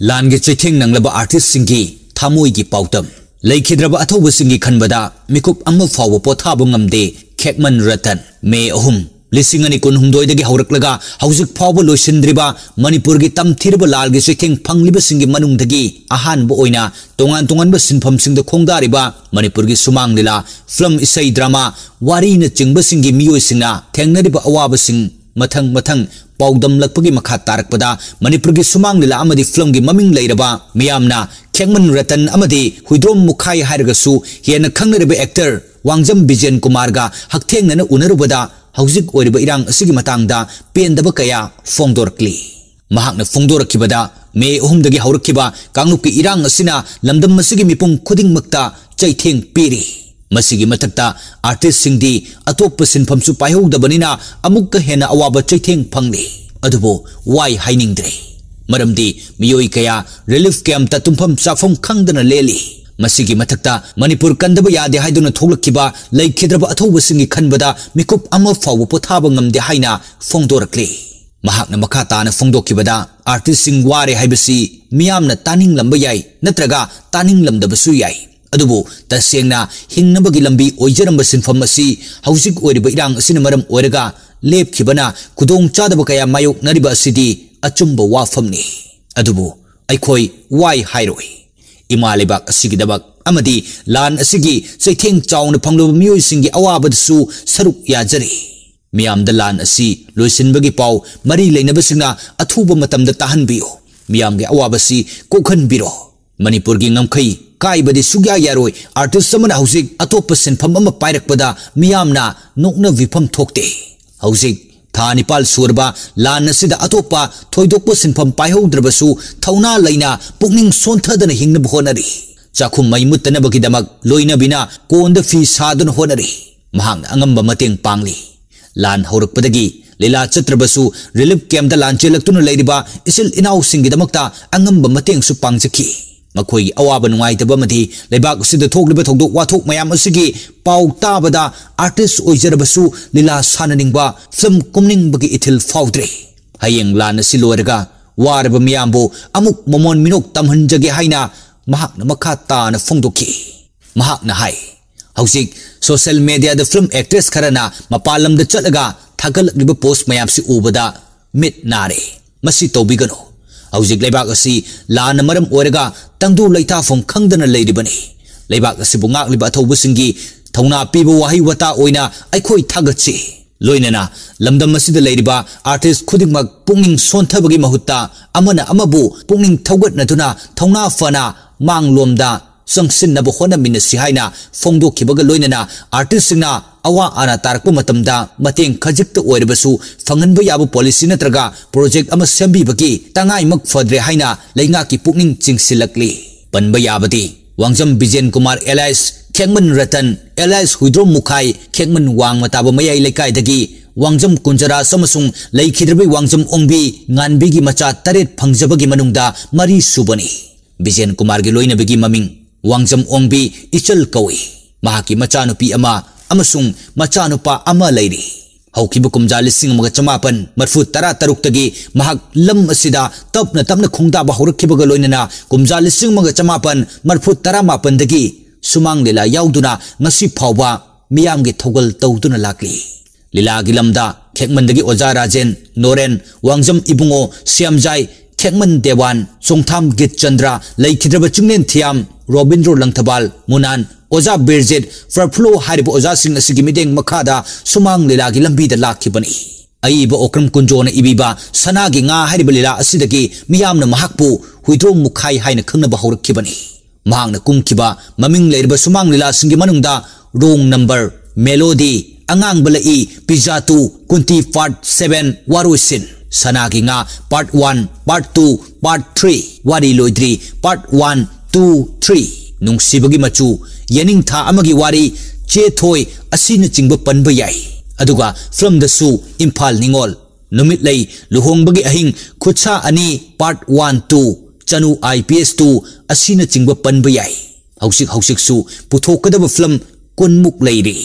लानगे चैथेंग नंगलबा artist सिंगी थामोइगी पाउतम लेखिद्रबा अथौब सिंगी खनबदा मिकुप अम्म फाव पोथाब ngamde खेकमन रतन मे अहुम लिसिंग अनि कुन हुमदोइदगी हौरकलगा हौजिक फाव लोइसिंद्रिबा मणिपुरगी तमथिरबा लालगे चैथेंग फंगलिबा सिंगी मनुंगदगी अहानबा ओइना तोंगान तोंगानबा सिनफम सिंगद खोंगदारिबा मणिपुरगी सुमांग लीला फिल्म इसै ड्रामा वारीना चिंगबा सिंगी मियोइसिंगना थेंगनरिबा अवाबा सिंग मथंग मथंग पाउदम लकपगी मखा तारकपदा मणिपुरगी सुमांग लीला अमदी फिल्मगी ममिंग लैरबा मियामना खेकमन रतन अमदी हुइद्रोम मुखाई हायरगसु हेना खंगनरिबा एक्टर वांगजम विजयन कुमारगा हकथेंगनना उनरुबदा हौजिक ओरिबा इरांग असिगी मतांगदा पेंदबा कया फोंगदोरक्ली महाकना फोंगदोरखिबदा मे अहुमदगी हौरखिबा कांगलुपकी इरांग असिना लमदम मसिगी मिपुंग खुदिंगमक्ता चैथेंग पीरी मसिगी मथक्ता आर्टिस्ट सिंगदी अतोप सिनफमसु पायहौदबनिना अमुक्का हेना अवाबा चैथेंग फंगली अदुबो वाई हाइनिंगद्रे मरमदी मियोई कया रिलीफ कैंप ता तुम्फम चाफम खंगदना लेली मसिगी मथक्ता मणिपुर कंदबा यादे हाइदुना थोगलखिबा लेखिद्रबा अथौब सिंगी खनबदा मिकुप अमा फाव पोथाब ngamde हाइना फोंगदोरक्ली महाकना मखा ताना फोंगदोखिबदा आर्टिस्ट सिंग वारे हाइबसी मियामना तानिंग लंबा याई नत्रगा तानिंग लमदबसु याई अदुबो तसेंगना हिंगनबगी लंबी ओइजरंबा सिनफम असि हौजिक ओइरिबा इरांग असिना मरम ओइरगा लेपखिबना खुदोंग चादबा कया मायोक नरिबा असिदी अचुंबा वाफमनी अदुबो अइखोई वाई हाइरोई इमा लेबाक असिगिदबक अमदी लान असिगी चैथेंग चाउना फंगलबा मियोइसिंगी अवाबदसु सरुक याजरी मियामद लान असि लोइसिनबगी पाउ मरी लेनबसिंगना अथुबा मतमदा ताहनबियो मियामगे अवाबसि कोखनबिरो मणिपुरगी ngमखै काइबदी सुग्या यारोय आर्टिस्ट समना हौजिक अतोप सिनफम अमा पाइरकपदा मियामना नोकना विफम थोकते हौजिक था निपाल सुरबा लान असिदा अतोपा थोइदोकपा सिनफम पाइहौद्रबसु थौना लैना पुकनिंग सोन्थदना हिंगनब होनरी चाखुम मैमुत्तनबगिदमक लोइनबिना कोंद फी सादुन होनरी महांगना अंगम्बा मतेंग पांगली लान हौरकपदगी लीला चत्रबसु रिलीफ कैंपदा लान चेलक्तुना लैरिबा इसिल इनाउ सिंगिदमक्ता अंगम्बा मतेंगसु पांगजखि मखोई अवाब नुंगाइतबा मधि लेबाक सिद थोकलिबा थोकदोक वाथोक मयाम असिगी पाउ ताबदा आर्टिस्ट ओइजरबसु लीला साननिंगबा फिल्म कुमनिंगबगी इथिल फाउद्रे हयेंग लान असि लोरगा वारबा मियामबो अमुक मोमोन मिनोक तमहनजगे हाइना महाकना मखा ताना फोंदोखि महाकना हाय हौजिक सोशल मीडिया द फिल्म एक्ट्रेस खरना मपालमदा चलगा थागललिबा पोस्ट मयामसि उबदा मिट नारे मसि तौबिगनो हौजिक लेबाक असि लान मरम ओरगा तंगदु लैथाफम खंगदना लैरिबनी लेबाक असिबु ngakliba अथौबसिंगी थौना पीबा वाहै वता ओइना अइखोइ थागछि लोइनना लमदम असिदा लैरिबा आर्टिस्ट खुदिंगमक पुंगिंग सोन्थबगी महुत्ता अमना अमबु पुंगिंग थौगतनदुना थौना फना मांगलोमदा संगसिनबा होनमिनसि हाइना फोंदोखिबगा लोइनना आर्टिस्ट सिंगना अवा आना तारकपा मतमदा मतेंग खजिक्ता ओइरबसु फंगनबा याबा पॉलिसी नत्रगा प्रोजेक्ट अमा सेंबिबगी तंगाइमक फद्रे हाइना लैंगाकी पुकनिंग चिंगसिलकली पनबा याबदी वांगजम विजयन कुमार एलाइस खेकमन रतन एलाइस हुइद्रोम मुखाई खेकमन वांग मताबा मयाई लेकाइदगी वांगजम कुंजरा समसुंग लेखिद्रबी वांगजम ओंबी nganbigi मचा तरेट फंगजबगी मनुंगदा मरी सुबनी विजयन कुमार गे लोइनबगी ममिंग वांगजम ओंबी इचल कवि महाकी मचानुपी अमा अमसुंग मचानुपा अमा लैरी हौकिबा कुमजा लिसिंग मगा चमापन मरफु तरा तरुक्तगी महाक लम असिदा तपना तपना खुंगदाबा हौरखिबगा लोइनना कुमजा लिसिंग मगा चमापन मरफु तरा मापनदगी सुमांग लीला याउदुना ngasi फावबा मियामगे थौगल तौदुना लाकली लीलागी लमदा खेकमनदगी ओजा राजेन नोरेन वांगजम इबुंगो सियामजाई खेकमन देवान सोंगथाम गित चंद्रा लेखिद्रबा चिंगनेन थियाम रोबिंद्रो लंगथबाल मुनान ओजा बिरजेट फरफ्लो हारिबा ओजा सिंग असिगी मिदेंग मखादा सुमांग लीलागी लंबीदा लाखिबनी अईबा ओक्रम कुंजोना इबीबा सनागी nga हारिबा लीला असिदगी मियामना महाकपु हुइद्रोम मुखाई हाइना खंगनबा हौरखिबनी महांगना कुमखिबा ममिंग लैरबा सुमांग लीला सिंगी मनुंगदा wrong number melody अंगांगबलई पिजातु Kunti part 7 वारोसिन सनागी nga पार्ट 1 पार्ट 2 पार्ट 3 वारी लोइद्री पार्ट 1 2 3 नुंगसिबगी मचु येनिंग था अमगी वारी चेथोय असिन चिंगबा पनबा याई अदुगा फिल्म दसु इम्फाल निंगोल नुमित लई लुहोंगबगी अहिंग खुचा अनि पार्ट 1 2 चनु IPS 2 असिन चिंगबा पनबा याई हौसिक हौसिक सु पुथोकदबा फिल्म कुनमुक लैरी।